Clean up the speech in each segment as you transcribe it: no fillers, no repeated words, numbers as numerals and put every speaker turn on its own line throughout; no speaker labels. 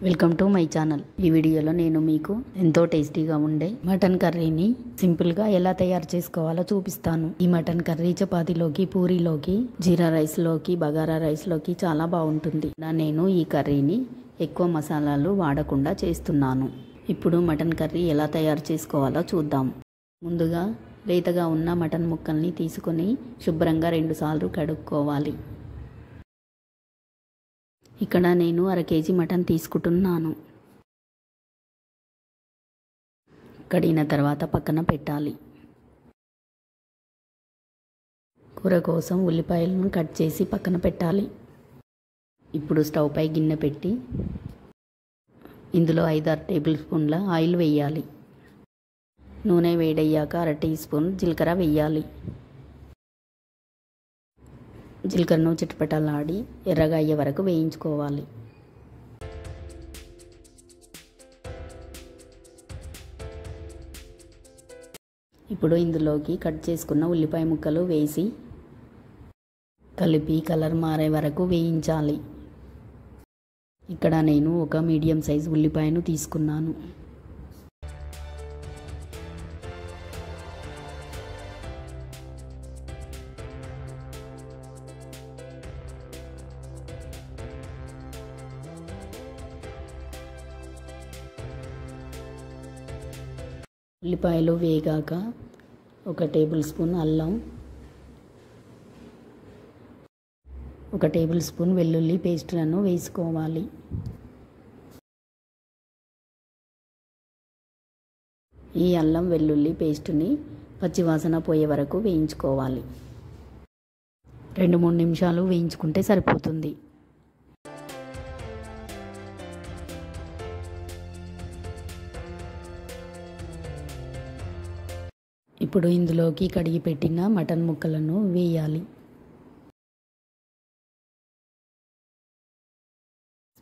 Welcome to my channel. ఈ వీడియోలో నేను మీకు ఎంతో టేస్టీగా ఉండే మటన్ కర్రీని సింపుల్గా ఎలా తయారు చేసుకోవాలో చూపిస్తాను. ఈ మటన్ కర్రీ చపాతీలోకి, పూరీలోకి, జీరా రైస్లోకి, బగారా రైస్లోకి చాలా బాగుంటుంది. నేను ఈ కర్రీని ఎక్కువ మసాలాలు వాడకుండా చేస్తున్నాను. ఇప్పుడు మటన్ కర్రీ ఎలా తయారు చేసుకోవాలో చూద్దాం. ముందుగా లేతగా ఉన్న మటన్ ముక్కల్ని తీసుకొని శుభ్రంగా 2 సార్లు కడుక్కోవాలి. ఇక్కడ నేను 1/2 కేజీ మటన్ తీసుకుంటున్నాను. కడిగిన తర్వాత పక్కన పెట్టాలి. కూర కోసం ఉల్లిపాయలను కట్ చేసి పక్కన పెట్టాలి. ఇప్పుడు స్టవ్ పై గిన్నె పెట్టి ఇందులో 5-6 టేబుల్ స్పూన్ల ఆయిల్ వేయాలి. నూనె వేడయ్యాక 1/2 టీ స్పూన్ జీలకర్ర వేయాలి. జీలకర్రను చిటపటలాడి ఎర్రగా అయ్యే వరకు వేయించుకోవాలి. ఇప్పుడు ఇందులోకి కట్ చేసుకున్న ఉల్లిపాయ ముక్కలు వేసి కలిపి కలర్ మారే వరకు వేయించాలి. ఇక్కడ నేను ఒక మీడియం సైజు ఉల్లిపాయను తీసుకున్నాను. ఉల్లిపాయలు వేగాక 1 టేబుల్ స్పూన్ అల్లం, 1 టేబుల్ స్పూన్ వెల్లుల్లి పేస్టులను వేసుకోవాలి. ఈ అల్లం వెల్లుల్లి పేస్టుని పచ్చివాసన పోయే వరకు వేయించుకోవాలి. 2-3 నిమిషాలు వేయించుకుంటే సరిపోతుంది. ఇప్పుడు ఇందులోకి కడిగి పెట్టిన మటన్ ముక్కలను వేయాలి.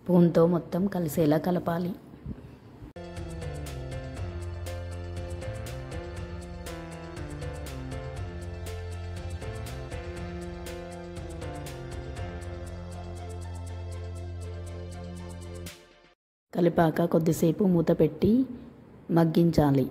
స్పూన్తో మొత్తం కలిసేలా కలపాలి. కలిపాక కొద్దిసేపు మూత పెట్టి మగ్గించాలి.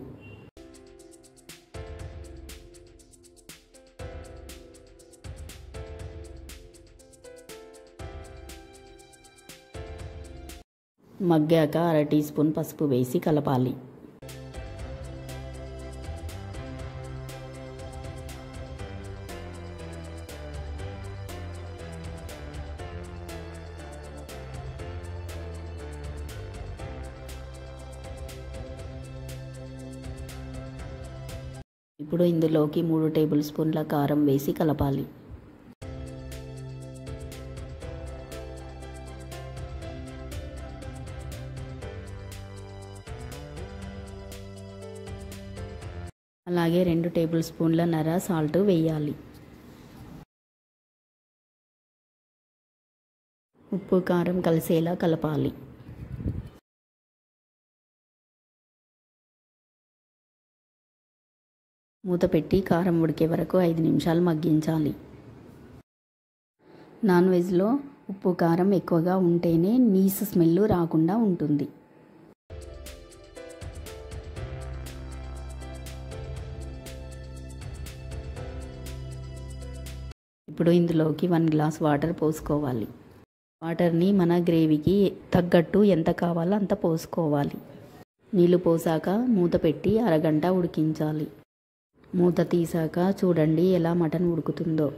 మగ్గాక 1/2 టీ స్పూన్ పసుపు వేసి కలపాలి. ఇప్పుడు ఇందులోకి 3 టేబుల్ స్పూన్ల కారం వేసి కలపాలి. అలాగే 2 టేబుల్ స్పూన్ల నర సాల్ట్ వేయాలి. ఉప్పు కారం కలిసేలా కలపాలి. మూత పెట్టి కారం ఉడికే వరకు 5 నిమిషాలు మగ్గించాలి. నాన్ వెజ్లో ఉప్పు కారం ఎక్కువగా ఉంటేనే నీసు స్మెల్ రాకుండా ఉంటుంది. ఇప్పుడు ఇందులోకి 1 గ్లాస్ వాటర్ పోసుకోవాలి. వాటర్ని మన గ్రేవీకి తగ్గట్టు ఎంత కావాలో అంత పోసుకోవాలి. నీళ్లు పోసాక మూత పెట్టి అరగంట ఉడికించాలి. మూత తీసాక చూడండి ఎలా మటన్ ఉడుకుతుందో.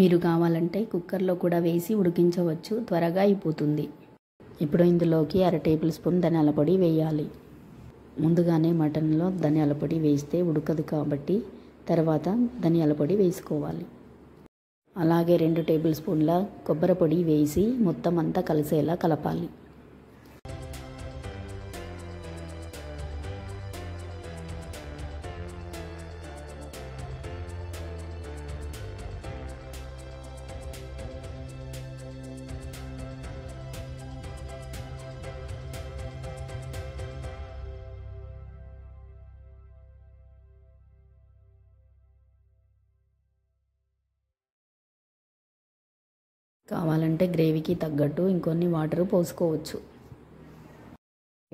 మీరు కావాలంటే కుక్కర్లో కూడా వేసి ఉడికించవచ్చు, త్వరగా అయిపోతుంది. ఇప్పుడు ఇందులోకి 1/2 టేబుల్ స్పూన్ ధనియాల పొడి వేయాలి. ముందుగానే మటన్లో ధనియాల పొడి వేస్తే ఉడకదు కాబట్టి తర్వాత ధనియాల పొడి వేసుకోవాలి. అలాగే 2 టేబుల్ స్పూన్ల కొబ్బరి పొడి వేసి మొత్తం అంతా కలిసేలా కలపాలి. కావాలంటే గ్రేవీకి తగ్గట్టు ఇంకొన్ని వాటర్ పోసుకోవచ్చు.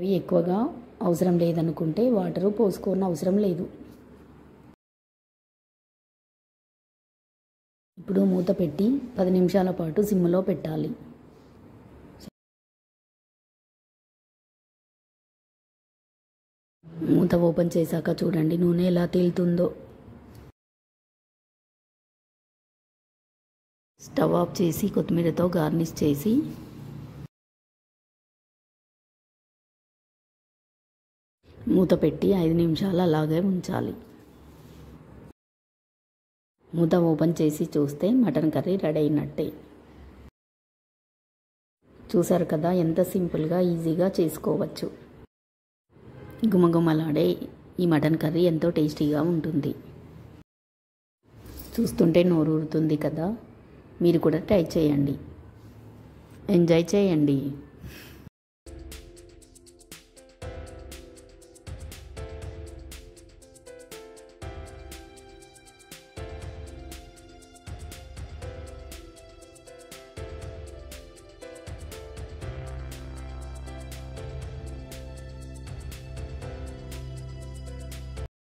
ఇవి ఎక్కువగా అవసరం లేదనుకుంటే వాటరు పోసుకోని అవసరం లేదు. ఇప్పుడు మూత పెట్టి 10 నిమిషాల పాటు సిమ్లో పెట్టాలి. మూత ఓపెన్ చేశాక చూడండి నూనె ఎలా తేలుతుందో. స్టవ్ ఆఫ్ చేసి కొత్తిమీరతో గార్నిష్ చేసి మూత పెట్టి 5 నిమిషాలు అలాగే ఉంచాలి. మూత ఓపెన్ చేసి చూస్తే మటన్ కర్రీ రెడీ అయినట్టే. చూసారు కదా ఎంత సింపుల్గా ఈజీగా చేసుకోవచ్చు. గుమగుమలాడే ఈ మటన్ కర్రీ ఎంతో టేస్టీగా ఉంటుంది. చూస్తుంటే నోరు ఊరుతుంది కదా. మీరు కూడా ట్రై చేయండి, ఎంజాయ్ చేయండి.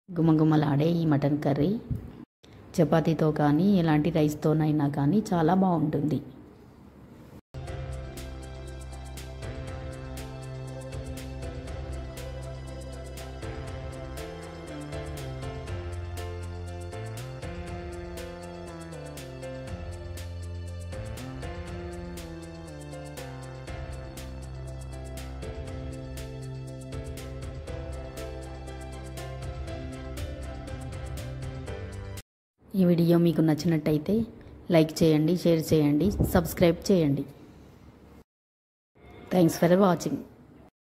గుమగుమలాడే ఈ మటన్ కర్రీ చపాతీతో కానీ ఎలాంటి రైస్తోనైనా కానీ చాలా బాగుంటుంది. ఈ వీడియో మీకు నచ్చినట్టయితే లైక్ చేయండి, షేర్ చేయండి, సబ్స్క్రైబ్ చేయండి. Thanks for watching.